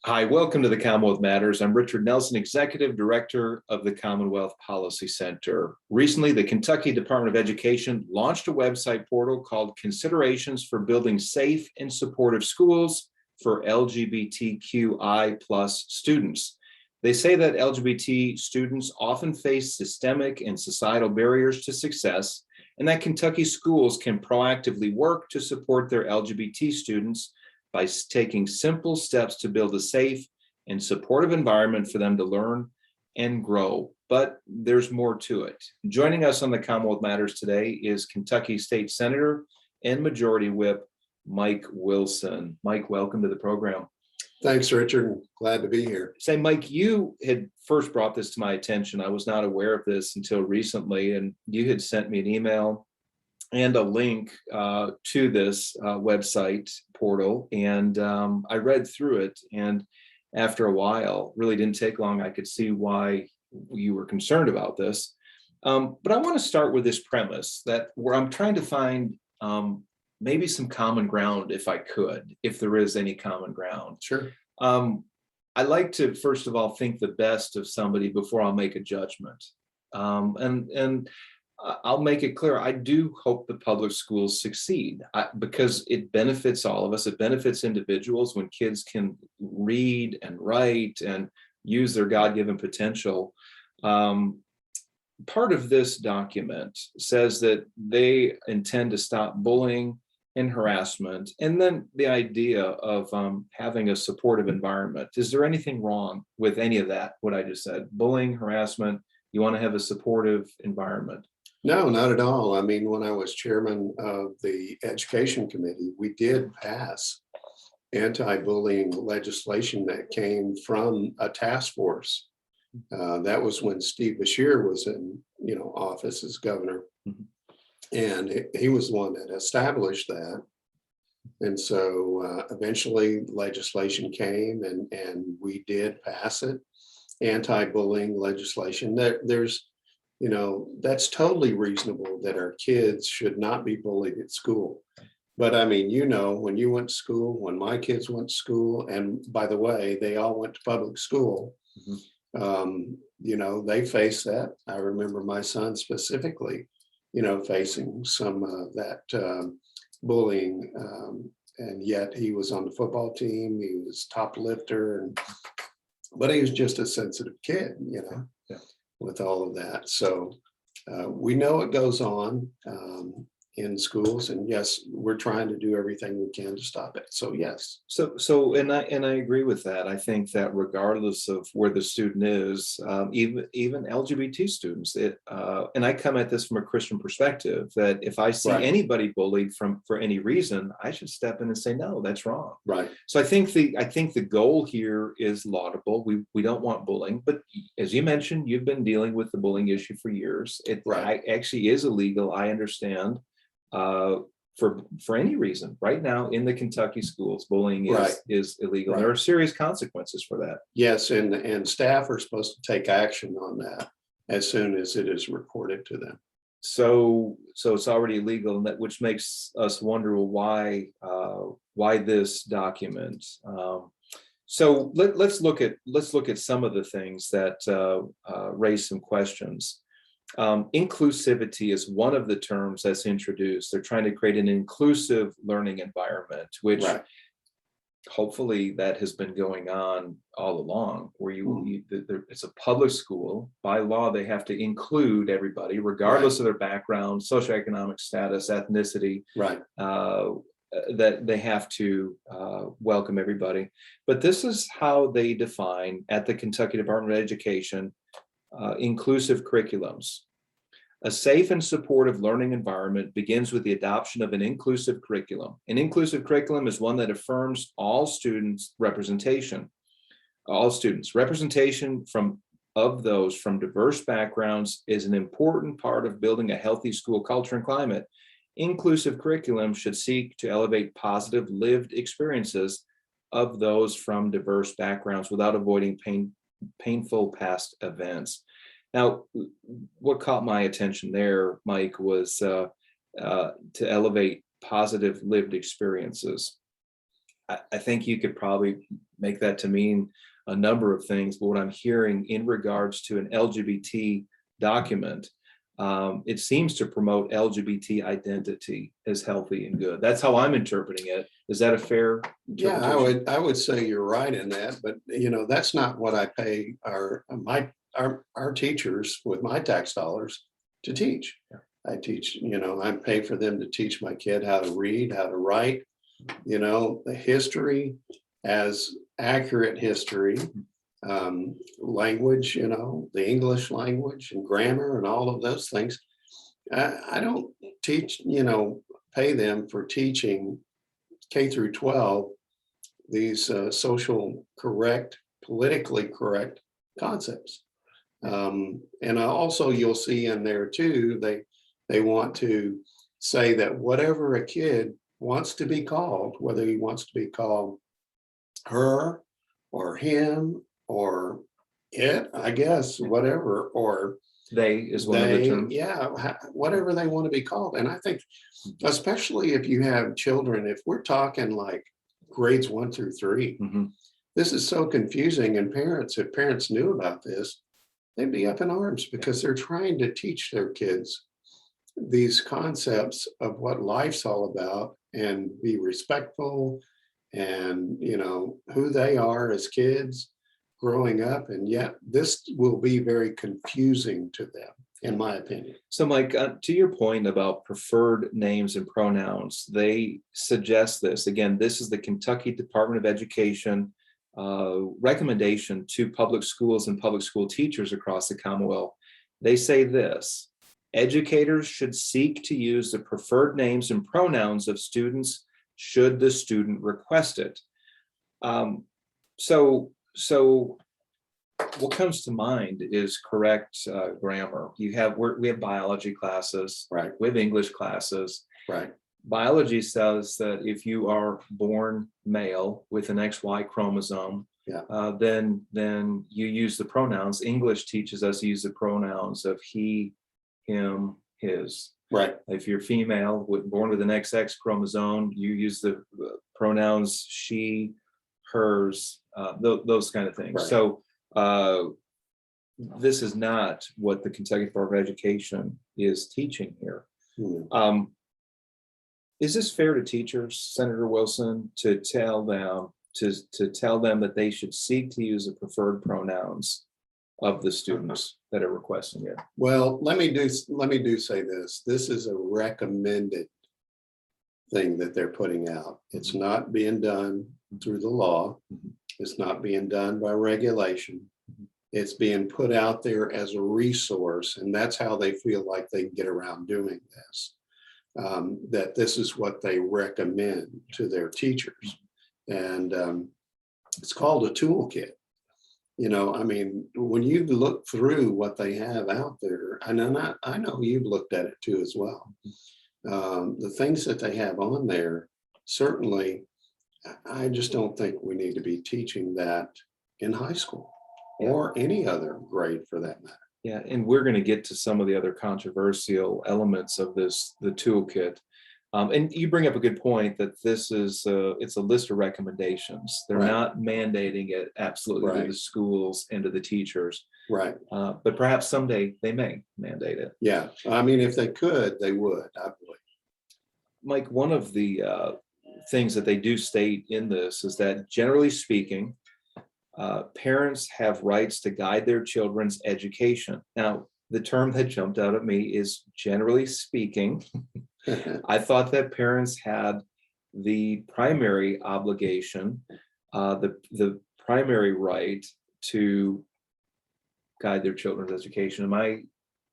Hi, welcome to the Commonwealth Matters. I'm Richard Nelson, Executive Director of the Commonwealth Policy Center. Recently, the Kentucky Department of Education launched a website portal called Considerations for Building Safe and Supportive Schools for LGBTQI plus Students. They say that LGBT students often face systemic and societal barriers to success, and that Kentucky schools can proactively work to support their LGBT students by taking simple steps to build a safe and supportive environment for them to learn and grow. But there's more to it. Joining us on the Commonwealth Matters today is Kentucky State Senator and Majority Whip Mike Wilson. Mike, welcome to the program. Thanks, Richard. Glad to be here. Say, Mike, you had first brought this to my attention. I was not aware of this until recently, and you had sent me an email and a link to this website portal. And I read through it. And after a while, really didn't take long, I could see why you were concerned about this. But I want to start with this premise that where I'm trying to find maybe some common ground, if I could, if there is any common ground. Sure. I like to, first of all, think the best of somebody before I'll make a judgment. And I'll make it clear, I do hope the public schools succeed because it benefits all of us. It benefits individuals when kids can read and write and use their God-given potential. Part of this document says that they intend to stop bullying and harassment, and then the idea of having a supportive environment. Is there anything wrong with any of that, what I just said? Bullying, harassment, you want to have a supportive environment? No, not at all. I mean, when I was chairman of the Education Committee, we did pass anti-bullying legislation that came from a task force. That was when Steve Beshear was in, office as governor. Mm-hmm. And he was the one that established that. And so eventually legislation came and we did pass it, anti-bullying legislation. There's that's totally reasonable that our kids should not be bullied at school. But I mean, when you went to school, when my kids went to school, and by the way, they all went to public school, they face that. I remember my son specifically, facing some of that bullying. And yet he was on the football team, he was top lifter, but he was just a sensitive kid, Yeah. with all of that. So we know it goes on in schools, and yes, we're trying to do everything we can to stop it. So yes. So and I agree with that. I think that regardless of where the student is, even LGBT students, and I come at this from a Christian perspective, that if I see anybody bullied for any reason, I should step in and say, no, that's wrong. Right. So I think the goal here is laudable. We don't want bullying, but as you mentioned, you've been dealing with the bullying issue for years. It actually is illegal, I understand. For any reason right now in the Kentucky schools, bullying is illegal. There are serious consequences for that. Yes, and staff are supposed to take action on that as soon as it is reported to them. So it's already illegal, and which makes us wonder why this document. So let's look at some of the things that raise some questions. Inclusivity is one of the terms that's introduced. They're trying to create an inclusive learning environment, which hopefully that has been going on all along, where it's a public school. By law, they have to include everybody, regardless of their background, socioeconomic status, ethnicity, that they have to welcome everybody. But this is how they define at the Kentucky Department of Education inclusive curriculums. A safe and supportive learning environment begins with the adoption of an inclusive curriculum. An inclusive curriculum is one that affirms all students' representation. All students. Representation of those from diverse backgrounds is an important part of building a healthy school culture and climate. Inclusive curriculum should seek to elevate positive lived experiences of those from diverse backgrounds without avoiding painful past events. Now, what caught my attention there, Mike, was to elevate positive lived experiences. I think you could probably make that to mean a number of things, but what I'm hearing in regards to an LGBT document, it seems to promote LGBT identity as healthy and good. That's how I'm interpreting it. Is that a fair Yeah, interpretation? I would say you're right in that, but that's not what I pay our teachers with my tax dollars to teach. Yeah. I teach, I pay for them to teach my kid how to read, how to write, the history as accurate history, language, the English language and grammar and all of those things. I don't teach, pay them for teaching K through 12 these social correct, politically correct concepts. And also you'll see in there too, they want to say that whatever a kid wants to be called, whether he wants to be called her or him or it, I guess, whatever, or They is one of the terms. yeah, whatever they want to be called. And I think, especially if you have children, if we're talking like grades 1 through 3, Mhm. this is so confusing. And if parents knew about this, they'd be up in arms because they're trying to teach their kids these concepts of what life's all about and be respectful and who they are as kids growing up. And yet this will be very confusing to them, in my opinion. So Mike, to your point about preferred names and pronouns, they suggest this. Again, this is the Kentucky Department of Education recommendation to public schools and public school teachers across the Commonwealth. They say this: educators should seek to use the preferred names and pronouns of students should the student request it. So what comes to mind is correct grammar. We have biology classes, Right. we have English classes. Right. Biology says that if you are born male with an XY chromosome, Yeah. then you use the pronouns. English teaches us to use the pronouns of he, him, his. Right. If you're female, born with an XX chromosome, you use the pronouns she, hers, those kind of things. Right. So this is not what the Kentucky Department of Education is teaching here. Hmm. Is this fair to teachers, Senator Wilson, to tell them that they should seek to use the preferred pronouns of the students that are requesting it? Well, let me say this. This is a recommended thing that they're putting out. It's not being done through the law. It's not being done by regulation. It's being put out there as a resource, and that's how they feel like they can get around doing this. That this is what they recommend to their teachers. And it's called a toolkit. I mean, when you look through what they have out there, and I know you've looked at it too as well. The things that they have on there, certainly, I just don't think we need to be teaching that in high school or any other grade for that matter. Yeah, and we're going to get to some of the other controversial elements of the toolkit. And you bring up a good point that this is it's a list of recommendations. They're Right. not mandating it absolutely to Right. the schools and to the teachers. Right. But perhaps someday they may mandate it. Yeah. I mean, if they could, they would, I believe. Mike, one of the things that they do state in this is that generally speaking, parents have rights to guide their children's education. Now, the term that jumped out at me is generally speaking. I thought that parents had the primary obligation, the primary right to guide their children's education. Am I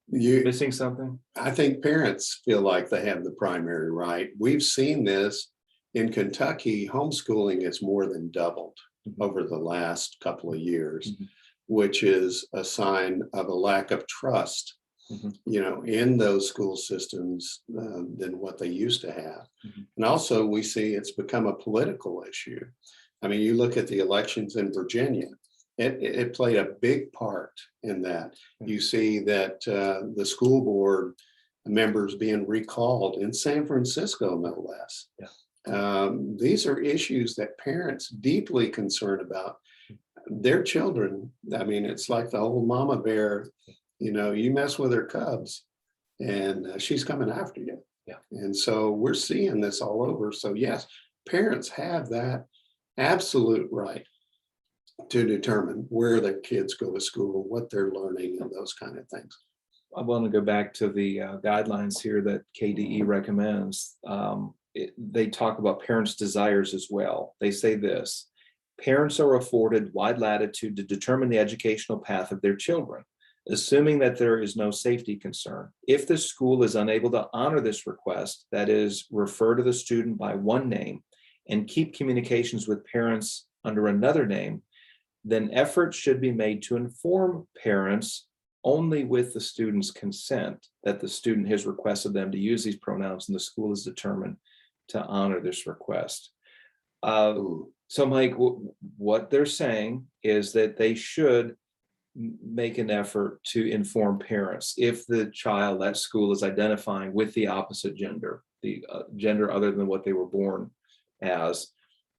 missing something? I think parents feel like they have the primary right. We've seen this in Kentucky. Homeschooling has more than doubled over the last couple of years, which is a sign of a lack of trust, in those school systems than what they used to have. And also we see it's become a political issue. I mean, you look at the elections in Virginia, it played a big part in that. You see that the school board members being recalled in San Francisco, no less. Yeah. These are issues that parents deeply concerned about their children. I mean, it's like the old mama bear, you mess with her cubs and she's coming after you. Yeah. And so we're seeing this all over. So yes, parents have that absolute right to determine where their kids go to school, what they're learning, and those kind of things. I want to go back to the guidelines here that KDE recommends. They talk about parents' desires as well. They say this: parents are afforded wide latitude to determine the educational path of their children, assuming that there is no safety concern. If the school is unable to honor this request, that is, refer to the student by one name and keep communications with parents under another name, then efforts should be made to inform parents only with the student's consent that the student has requested them to use these pronouns and the school is determined to honor this request. So Mike, what they're saying is that they should make an effort to inform parents if the child at school is identifying with the opposite gender, the gender other than what they were born as,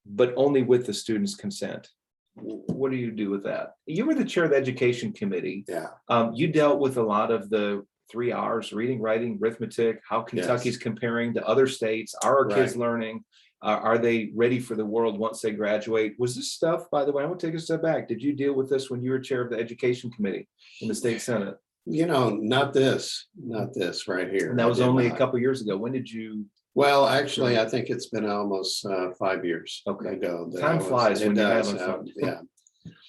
but only with the student's consent. What do you do with that? You were the chair of the education committee. Yeah. You dealt with a lot of the 3 R's: reading, writing, arithmetic, how Kentucky's comparing to other states. Are our kids learning? Are they ready for the world once they graduate? Was this stuff, by the way, I want to take a step back. Did you deal with this when you were chair of the education committee in the state Senate? Not this right here. And that was only a couple of years ago. When did you? Well, actually, I think it's been almost 5 years ago. Time flies when you're having fun. Yeah.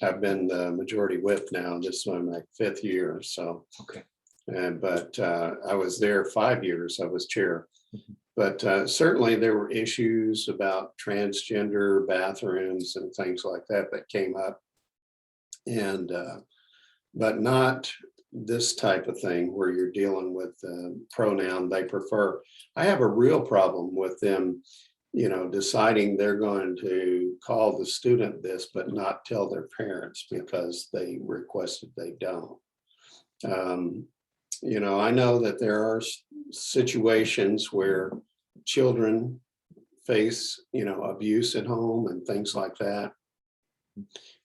I've been the majority whip now. This is my 5th year. So, okay. But I was there 5 years. I was chair. But certainly there were issues about transgender bathrooms and things like that came up. And, but not this type of thing where you're dealing with pronoun they prefer. I have a real problem with them, deciding they're going to call the student this, but not tell their parents because they requested they don't. I know that there are situations where children face, abuse at home and things like that.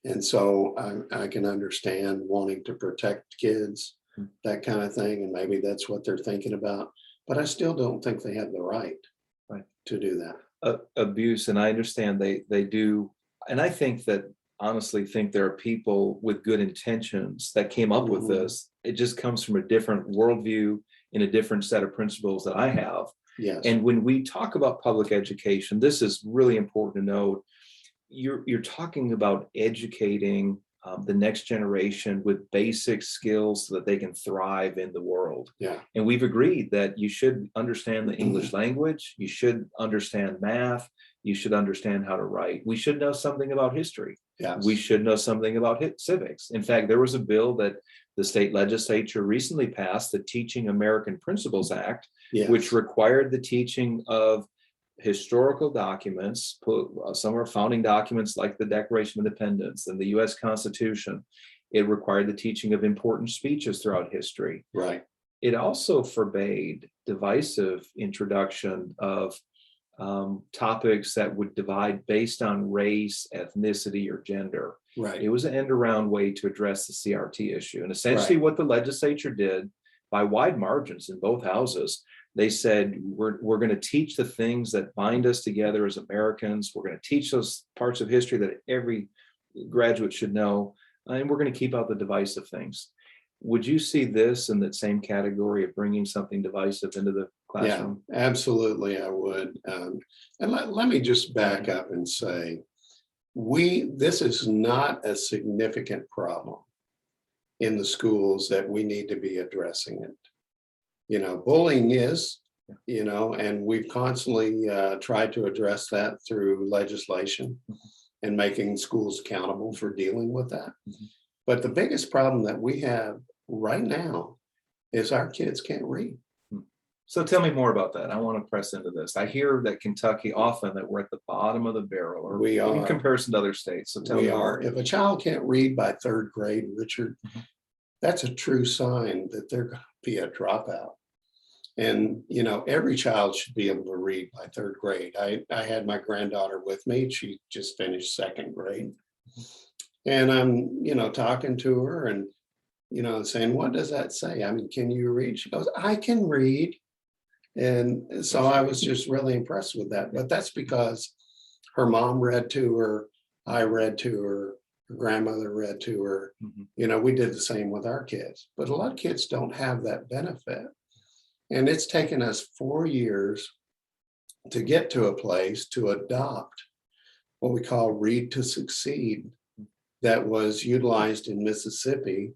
And so I can understand wanting to protect kids, that kind of thing. And maybe that's what they're thinking about. But I still don't think they have the right to do that. Abuse, and I understand they do. And I honestly think there are people with good intentions that came up with this. It just comes from a different worldview and a different set of principles that I have. Yes. And when we talk about public education, this is really important to note. You're talking about educating the next generation with basic skills so that they can thrive in the world. Yeah. And we've agreed that you should understand the English language, you should understand math, you should understand how to write. We should know something about history. Yes. We should know something about civics. In fact, there was a bill that the state legislature recently passed, the Teaching American Principles Act, which required the teaching of historical documents, some are founding documents like the Declaration of Independence and the US Constitution. It required the teaching of important speeches throughout history. Right. It also forbade divisive introduction of topics that would divide based on race, ethnicity, or gender. Right. It was an end around way to address the CRT issue. And essentially what the legislature did by wide margins in both houses, they said, we're going to teach the things that bind us together as Americans. We're going to teach those parts of history that every graduate should know, and we're going to keep out the divisive things. Would you see this in that same category of bringing something divisive into the classroom? Yeah, absolutely, I would. And let me just back up and say, this is not a significant problem in the schools that we need to be addressing it. Bullying is, and we've constantly tried to address that through legislation and making schools accountable for dealing with that. But the biggest problem that we have right now is our kids can't read. So tell me more about that. I want to press into this. I hear that Kentucky often that we're at the bottom of the barrel, or we are in comparison to other states. So tell me more. If a child can't read by 3rd grade, Richard, that's a true sign that they're going to be a dropout. And, every child should be able to read by third grade. I had my granddaughter with me. She just finished second grade. And I'm, talking to her and, saying, what does that say? I mean, can you read? She goes, I can read. And so I was just really impressed with that. But that's because her mom read to her, I read to her, her grandmother read to her. We did the same with our kids. But a lot of kids don't have that benefit. And it's taken us 4 years to get to a place to adopt what we call Read to Succeed that was utilized in Mississippi.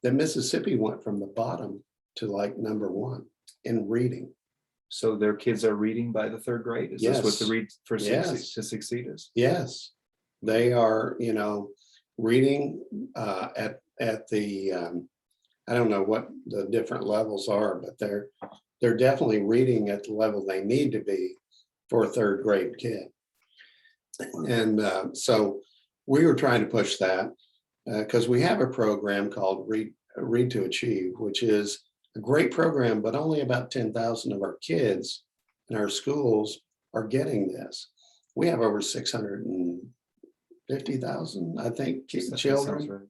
That Mississippi went from the bottom to like number 1 in reading. So their kids are reading by the third grade? Is this what the Read for to Succeed is? Yes, they are, reading at the, I don't know what the different levels are, but they're definitely reading at the level they need to be for a third grade kid. And so we were trying to push that because we have a program called Read to Achieve, which is a great program, but only about 10,000 of our kids in our schools are getting this. We have over 650,000, I think, children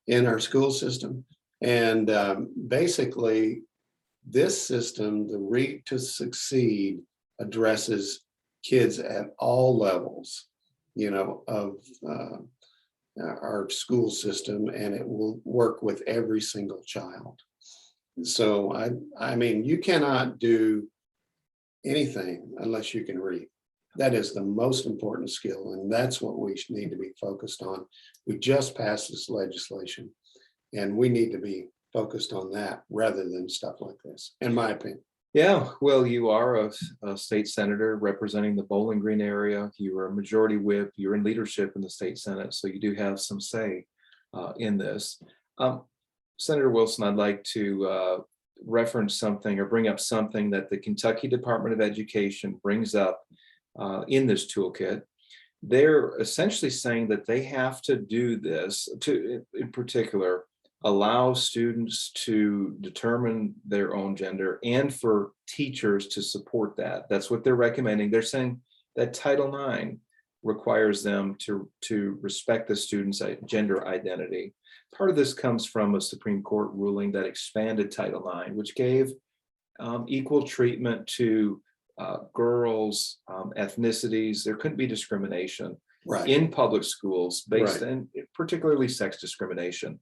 in our school system. And basically, this system, the Read to Succeed, addresses kids at all levels, of our school system, and it will work with every single child. So I mean, you cannot do anything unless you can read. That is the most important skill, and that's what we need to be focused on. We just passed this legislation, and we need to be focused on that rather than stuff like this, in my opinion. Yeah, well, you are a state senator representing the Bowling Green area. You are a majority whip. You're in leadership in the state Senate, so you do have some say in this. Senator Wilson, I'd like to reference something or bring up something that the Kentucky Department of Education brings up in this toolkit. They're essentially saying that they have to do this to, in particular, allow students to determine their own gender and for teachers to support that. That's what they're recommending. They're saying that Title IX requires them to respect the student's gender identity. Part of this comes from a Supreme Court ruling that expanded Title IX, which gave equal treatment to girls, ethnicities. There couldn't be discrimination in public schools based on particularly sex discrimination.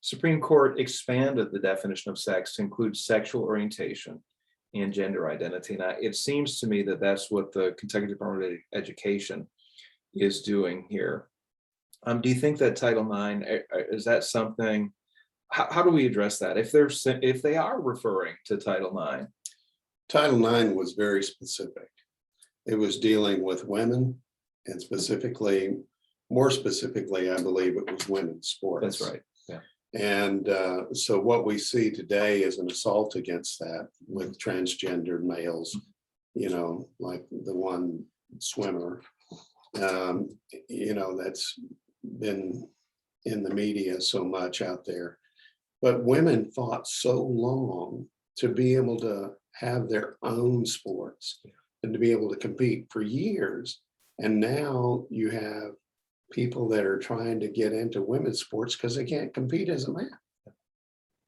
Supreme Court expanded the definition of sex to include sexual orientation and gender identity. Now, it seems to me that that's what the Kentucky Department of Education is doing here. Do you think that Title IX, is that something, how do we address that? If they are referring to Title IX? Title IX was very specific. It was dealing with women, and more specifically, I believe it was women's sports. That's right. Yeah. And so what we see today is an assault against that with transgendered males, like the one swimmer, that's been in the media so much out there. But women fought so long to be able to have their own sports and to be able to compete for years. And now you have people that are trying to get into women's sports because they can't compete as a man.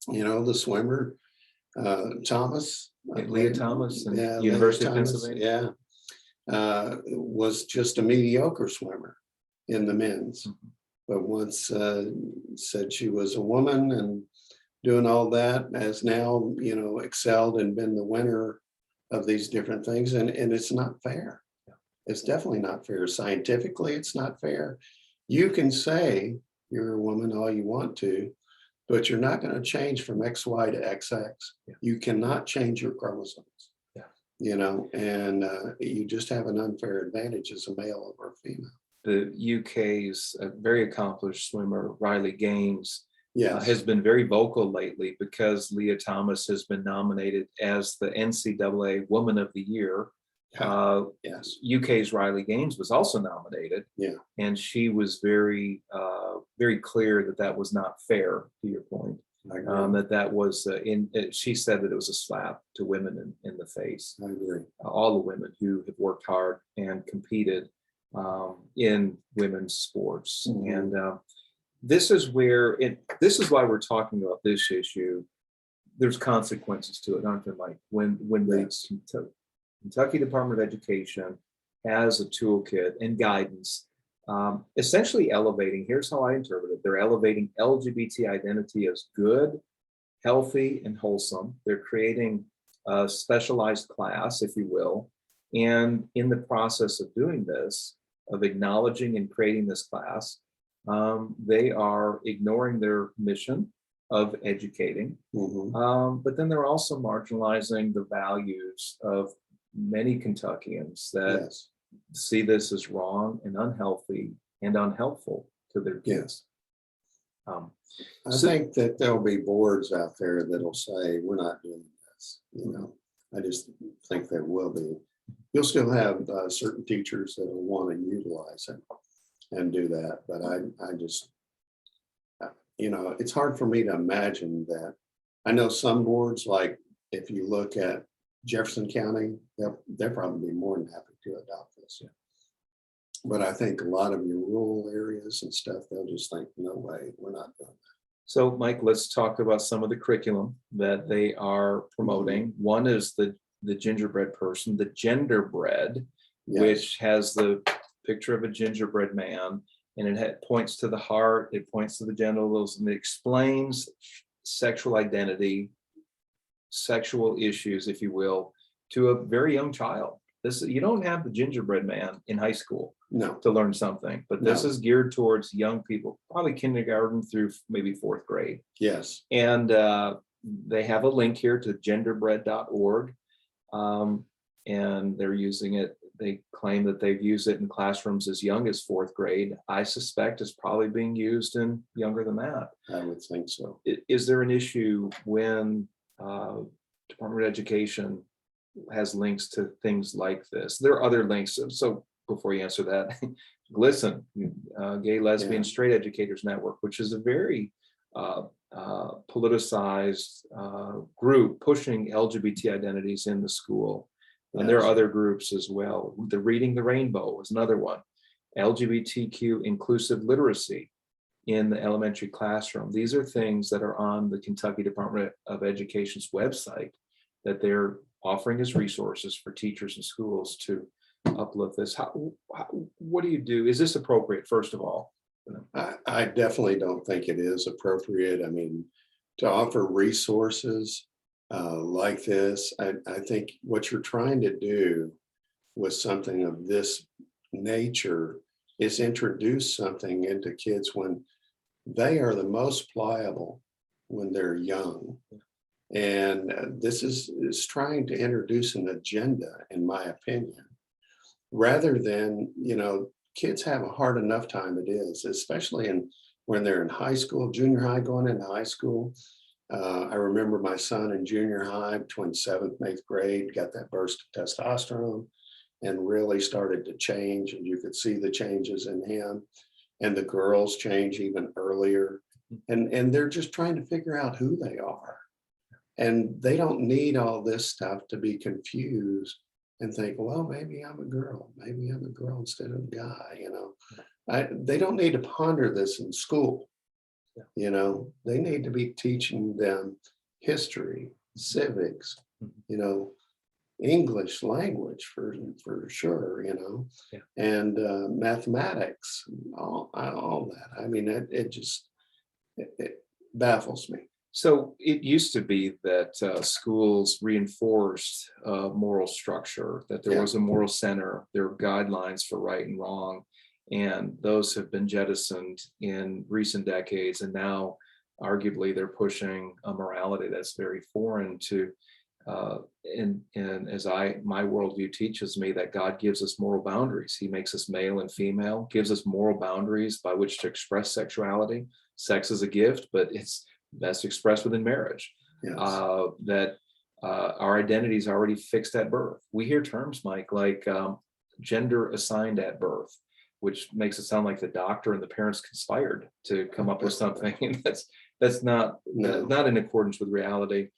The swimmer, Thomas. Leah Thomas, and Leah University of Thomas, Pennsylvania. Was just a mediocre swimmer in the men's. But once said she was a woman and doing all that, has now, excelled and been the winner of these different things. And it's not fair. It's definitely not fair. Scientifically, it's not fair. You can say you're a woman all you want to, but you're not going to change from XY to XX. You cannot change your chromosomes. And you just have an unfair advantage as a male over a female. The UK's very accomplished swimmer, Riley Gaines, Yes. Has been very vocal lately because Leah Thomas has been nominated as the NCAA Woman of the Year. Yes. UK's Riley Gaines was also nominated. Yeah. And she was very, very clear that that was not fair, to your point. I agree. that was she said that it was a slap to women in the face. I agree. All the women who have worked hard and competed in women's sports. Mhm. And this is where this is why we're talking about this issue. There's consequences to it, aren't there, Mike? When Yes. the Kentucky Department of Education has a toolkit and guidance, essentially elevating, here's how I interpret it. They're elevating LGBT identity as good, healthy, and wholesome. They're creating a specialized class, if you will. And in the process of doing this, of acknowledging and creating this class, they are ignoring their mission of educating. But then they're also marginalizing the values of many Kentuckians that Yes. see this as wrong and unhealthy and unhelpful to their kids. Um, I So- think that there'll be boards out there that'll say, we're not doing this, you know. I just think there will be. You'll still have certain teachers that will want to utilize it and do that, but I just, you know, it's hard for me to imagine that. I know some boards, like if you look at Jefferson County, they'll probably be more than happy to adopt this. But I think a lot of your rural areas and stuff, they'll just think, no way, we're not doing that. So, Mike, let's talk about some of the curriculum that they are promoting. One is the gingerbread person, the genderbread, Yes. which has the picture of a gingerbread man, and it points to the heart, it points to the genitals, and it explains sexual identity, sexual issues, if you will, to a very young child. You don't have the gingerbread man in high school No. to learn something, but this No. is geared towards young people, probably kindergarten through maybe fourth grade. Yes. And they have a link here to genderbread.org. And they're using it. They claim that they've used it in classrooms as young as fourth grade. I suspect it's probably being used in younger than that. I would think so. Is there an issue when Department of Education has links to things like this? There are other links. So before you answer that, GLSEN, Gay, Lesbian, Yeah. Straight Educators Network, which is a very politicized group pushing LGBT identities in the school. And there are Yes. other groups as well. The Reading the Rainbow is another one. LGBTQ inclusive literacy in the elementary classroom. These are things that are on the Kentucky Department of Education's website that they're offering as resources for teachers and schools to uplift this. What do you do? Is this appropriate, first of all? I definitely don't think it is appropriate. I mean, to offer resources like this, I think what you're trying to do with something of this nature is introduce something into kids when they are the most pliable, when they're young. And this is trying to introduce an agenda, in my opinion, rather than, you know, kids have a hard enough time it is, especially when they're in high school, junior high, going into high school. I remember my son in junior high, between 7th and 8th grade, got that burst of testosterone and really started to change. And you could see the changes in him. And the girls change even earlier. And they're just trying to figure out who they are. And they don't need all this stuff to be confused and think, well, maybe I'm a girl. Maybe I'm a girl instead of a guy, you know. They don't need to ponder this in school. You know, they need to be teaching them history, civics, you know, English language for sure, you know, and mathematics, all that. I mean, it baffles me. So it used to be that schools reinforced moral structure, that there was a moral center, there were guidelines for right and wrong, and those have been jettisoned in recent decades. And now, arguably, they're pushing a morality that's very foreign to, and as my worldview teaches me that God gives us moral boundaries. He makes us male and female, gives us moral boundaries by which to express sexuality. Sex is a gift, but it's best expressed within marriage. Yes. That our identity is already fixed at birth. We hear terms, Mike, like gender assigned at birth, which makes it sound like the doctor and the parents conspired to come up with something. And that's not No. not in accordance with reality.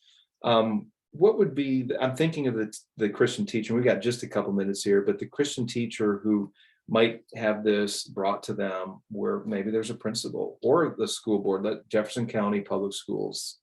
What would be, I'm thinking of the Christian teacher, we've got just a couple minutes here, but the Christian teacher who might have this brought to them, where maybe there's a principal or the school board, like Jefferson County Public Schools,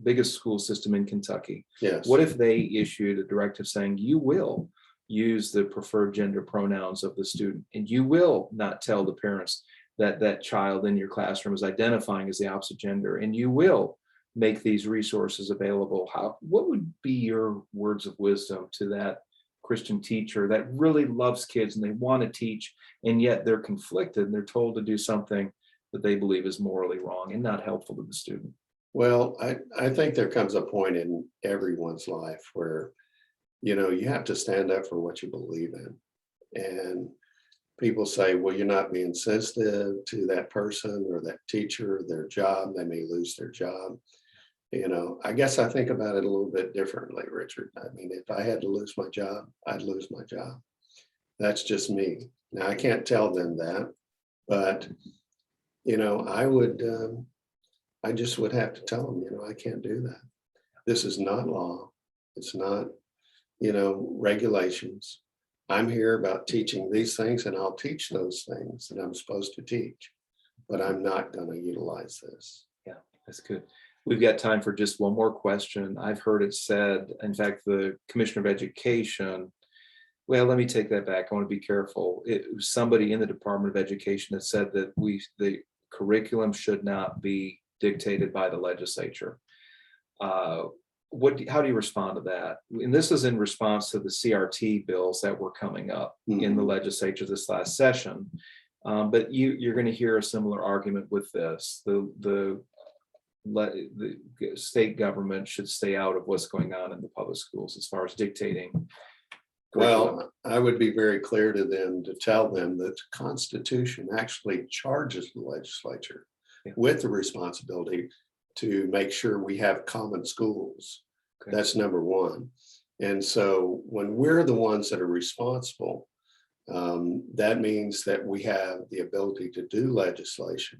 biggest school system in Kentucky. Yes. What if they issued a directive saying you will use the preferred gender pronouns of the student, and you will not tell the parents that that child in your classroom is identifying as the opposite gender, and you will make these resources available? What would be your words of wisdom to that Christian teacher that really loves kids and they want to teach, and yet they're conflicted and they're told to do something that they believe is morally wrong and not helpful to the student? Well, I think there comes a point in everyone's life where, you have to stand up for what you believe in. And people say, well, you're not being sensitive to that person or that teacher, their job, they may lose their job. I guess I think about it a little bit differently, Richard. I mean, if I had to lose my job, I'd lose my job. That's just me. Now, I can't tell them that, but, I just would have to tell them, I can't do that. This is not law. It's not, regulations. I'm here about teaching these things, and I'll teach those things that I'm supposed to teach, but I'm not going to utilize this. Yeah, that's good. We've got time for just one more question. I've heard it said, in fact, the Commissioner of Education, well, let me take that back. I want to be careful. It was somebody in the Department of Education that said that the curriculum should not be dictated by the legislature. How do you respond to that? And this is in response to the CRT bills that were coming up in the legislature this last session. But you're going to hear a similar argument with this. The state government should stay out of what's going on in the public schools as far as dictating curriculum. Well, I would be very clear to them to tell them that the Constitution actually charges the legislature with the responsibility to make sure we have common schools. Okay. That's number one. And so when we're the ones that are responsible, that means that we have the ability to do legislation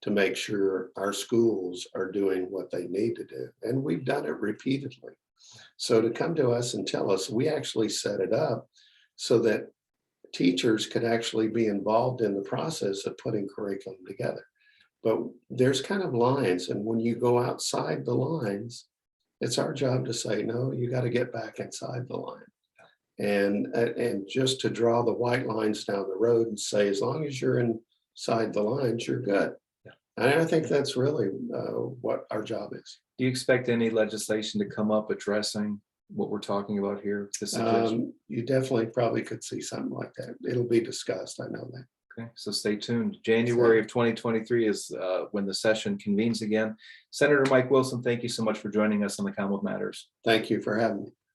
to make sure our schools are doing what they need to do. And we've done it repeatedly. So to come to us and tell us, we actually set it up so that teachers could actually be involved in the process of putting curriculum together. But there's kind of lines, and when you go outside the lines, it's our job to say, no, you got to get back inside the line. And just to draw the white lines down the road and say, as long as you're inside the lines, you're good. Yeah. And I think that's really what our job is. Do you expect any legislation to come up addressing what we're talking about here? You definitely probably could see something like that. It'll be discussed. I know that. Okay, so stay tuned. January of 2023 is when the session convenes again. Senator Mike Wilson, thank you so much for joining us on the Commonwealth Matters. Thank you for having me.